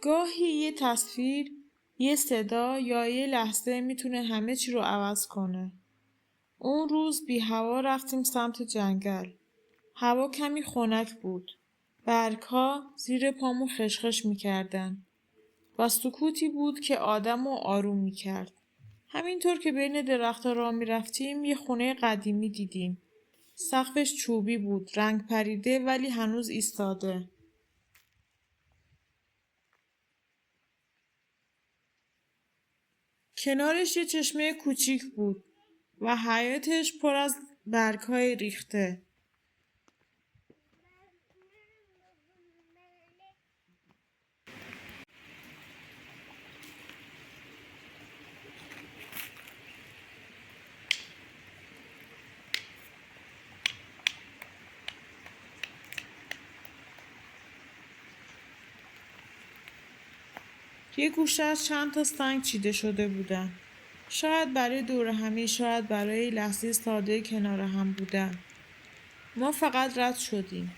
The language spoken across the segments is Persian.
گاهی یه تصویر، یه صدا یا یه لحظه میتونه همه چی رو عوض کنه. اون روز بی هوا رفتیم سمت جنگل. هوا کمی خنک بود. برگ‌ها زیر پامون خشخش میکردن و سکوتی بود که آدم رو آروم میکرد. همینطور که بین درخت‌ها راه میرفتیم یه خونه قدیمی دیدیم. سقفش چوبی بود، رنگ پریده ولی هنوز ایستاده. کنارش یه چشمه کوچیک بود و حیاتش پر از برگ‌های ریخته. یه گوشه‌اش چند تا سنگ چیده شده بودن. شاید برای دور همی، شاید برای لحظه ساده کنار هم بودن. ما فقط رد شدیم.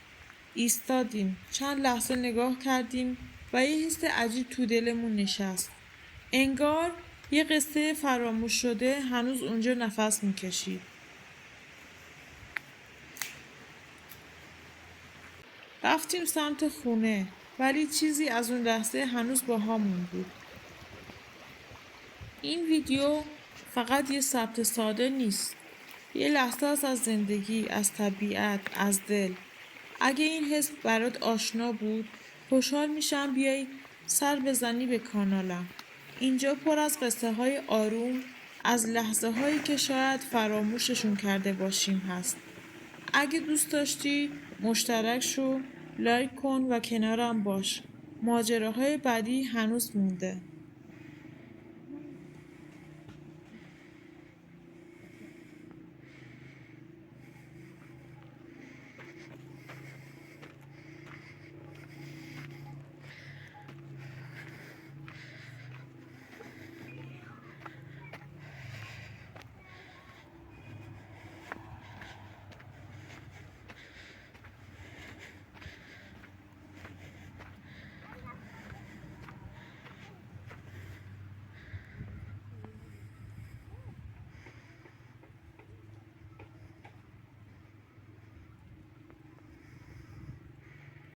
ایستادیم. چند لحظه نگاه کردیم و یه حس عجیب تو دلمون نشست. انگار یه قصه فراموش شده هنوز اونجا نفس میکشید. رفتیم سمت خونه ولی چیزی از اون لحظه هنوز با همون بود. این ویدیو فقط یه ثبت ساده نیست. یه لحظه است از زندگی، از طبیعت، از دل. اگه این حس برات آشنا بود، خوشحال میشم بیای سر بزنی به کانالم. اینجا پر از قصه های آروم، از لحظه هایی که شاید فراموششون کرده باشیم هست. اگه دوست داشتی مشترک شو، لایک کن و کنارم باش. ماجراهای بعدی هنوز مونده.